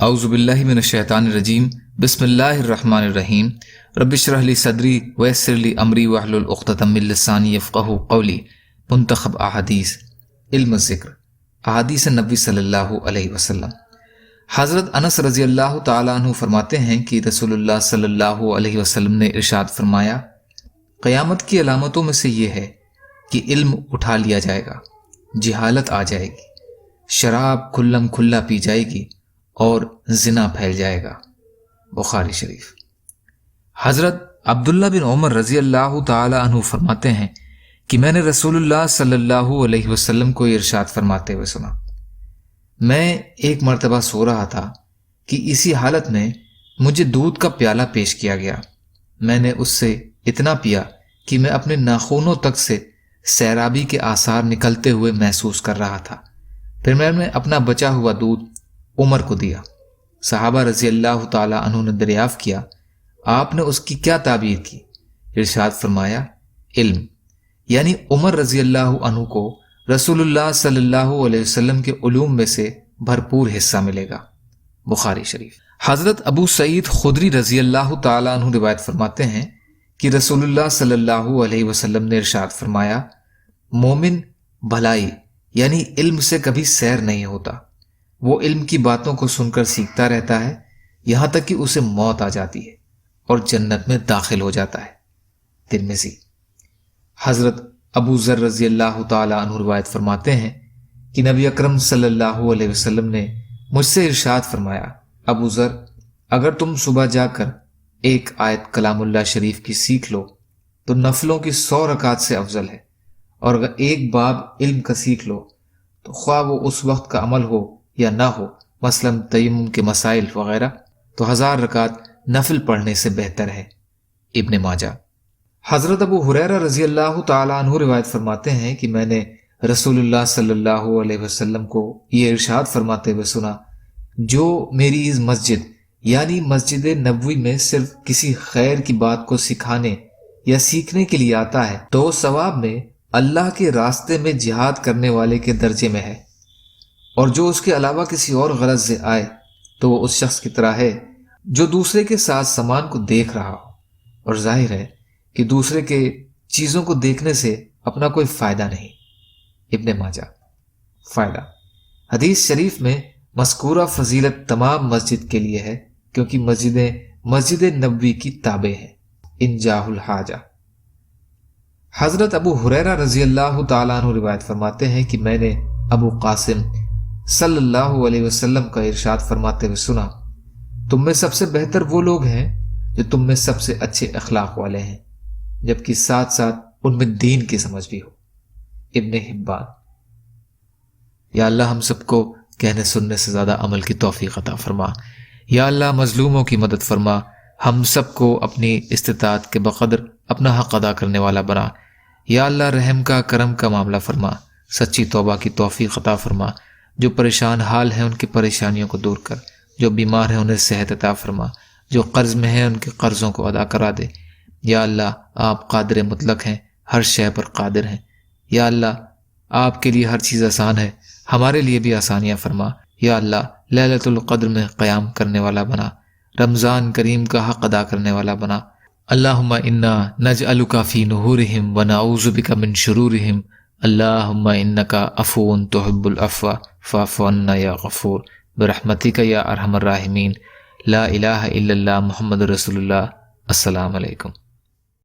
اعوذ باللہ من الشیطان الرجیم بسم اللہ الرحمن الرحیم رب اشرح لی صدری ویسر لی امری واحلل عقدۃ من لسانی یفقہوا قولی۔ منتخب احادیث علم الذکر احادیث نبی صلی اللہ علیہ وسلم۔ حضرت انس رضی اللہ تعالیٰ عنہ فرماتے ہیں کہ رسول اللہ صلی اللہ علیہ وسلم نے ارشاد فرمایا، قیامت کی علامتوں میں سے یہ ہے کہ علم اٹھا لیا جائے گا، جہالت آ جائے گی، شراب کھلم کھلا پی جائے گی اور زنا پھیل جائے گا۔ بخاری شریف۔ حضرت عبداللہ بن عمر رضی اللہ تعالی عنہ فرماتے ہیں کہ میں نے رسول اللہ صلی اللہ علیہ وسلم کو ارشاد فرماتے ہوئے سنا، میں ایک مرتبہ سو رہا تھا کہ اسی حالت میں مجھے دودھ کا پیالہ پیش کیا گیا۔ میں نے اس سے اتنا پیا کہ میں اپنے ناخنوں تک سے سیرابی کے آثار نکلتے ہوئے محسوس کر رہا تھا۔ پھر میں نے اپنا بچا ہوا دودھ عمر کو دیا۔ صحابہ رضی اللہ تعالی عنہ نے دریافت کیا، آپ نے اس کی کیا تعبیر کی؟ ارشاد فرمایا، علم، یعنی عمر رضی اللہ عنہ کو رسول اللہ صلی اللہ علیہ وسلم کے علوم میں سے بھرپور حصہ ملے گا۔ بخاری شریف۔ حضرت ابو سعید خدری رضی اللہ تعالی عنہ روایت فرماتے ہیں کہ رسول اللہ صلی اللہ علیہ وسلم نے ارشاد فرمایا، مومن بھلائی یعنی علم سے کبھی سیر نہیں ہوتا، وہ علم کی باتوں کو سن کر سیکھتا رہتا ہے یہاں تک کہ اسے موت آ جاتی ہے اور جنت میں داخل ہو جاتا ہے۔ ترمذی۔ حضرت ابو ذر رضی اللہ تعالی عنہ روایت فرماتے ہیں کہ نبی اکرم صلی اللہ علیہ وسلم نے مجھ سے ارشاد فرمایا، ابو ذر، اگر تم صبح جا کر ایک آیت کلام اللہ شریف کی سیکھ لو تو نفلوں کی 100 رکعت سے افضل ہے، اور اگر ایک باب علم کا سیکھ لو تو خواہ وہ اس وقت کا عمل ہو یا نہ ہو، مثلا تیمم کے مسائل وغیرہ، تو 1000 رکعت نفل پڑھنے سے بہتر ہے۔ ابن ماجہ۔ حضرت ابو ہریرہ رضی اللہ تعالی عنہ روایت فرماتے ہیں کہ میں نے رسول اللہ صلی اللہ علیہ وسلم کو یہ ارشاد فرماتے ہوئے سنا، جو میری اس مسجد یعنی مسجد نبوی میں صرف کسی خیر کی بات کو سکھانے یا سیکھنے کے لیے آتا ہے تو وہ ثواب میں اللہ کے راستے میں جہاد کرنے والے کے درجے میں ہے، اور جو اس کے علاوہ کسی اور غرض سے آئے تو وہ اس شخص کی طرح ہے جو دوسرے کے ساتھ سامان کو دیکھ رہا ہو، اور ظاہر ہے کہ دوسرے کے چیزوں کو دیکھنے سے اپنا کوئی فائدہ نہیں۔ ابن ماجہ۔ فائدہ۔ حدیث شریف میں مذکورہ فضیلت تمام مسجد کے لیے ہے کیونکہ مسجدیں مسجد نبوی کی تابع ہیں۔ انجاہ الحاجہ۔ حضرت ابو ہریرہ رضی اللہ تعالیٰ عنہ روایت فرماتے ہیں کہ میں نے ابو قاسم صلی اللہ علیہ وسلم کا ارشاد فرماتے ہوئے سنا، تم میں سب سے بہتر وہ لوگ ہیں جو تم میں سب سے اچھے اخلاق والے ہیں، جبکہ ساتھ ساتھ ان میں دین کی سمجھ بھی ہو۔ ابن حبان۔ یا اللہ ہم سب کو کہنے سننے سے زیادہ عمل کی توفیق عطا فرما۔ یا اللہ مظلوموں کی مدد فرما، ہم سب کو اپنی استطاعت کے بقدر اپنا حق ادا کرنے والا بنا۔ یا اللہ رحم کا کرم کا معاملہ فرما، سچی توبہ کی توفیق عطا فرما، جو پریشان حال ہیں ان کی پریشانیوں کو دور کر، جو بیمار ہیں انہیں صحت عطا فرما، جو قرض میں ہیں ان کے قرضوں کو ادا کرا دے۔ یا اللہ آپ قادر مطلق ہیں، ہر شے پر قادر ہیں۔ یا اللہ آپ کے لیے ہر چیز آسان ہے، ہمارے لیے بھی آسانیاں فرما۔ یا اللہ لیلۃ القدر میں قیام کرنے والا بنا، رمضان کریم کا حق ادا کرنے والا بنا۔ اللہم انا نجعلک فی نحورہم ونعوذ بک من شرورہم، اللہم انکا عفو تحب العفو فاعف عنا یا غفور برحمتک یا ارحم الراحمین۔ لا الہ الا اللہ محمد رسول اللہ۔ السلام علیکم۔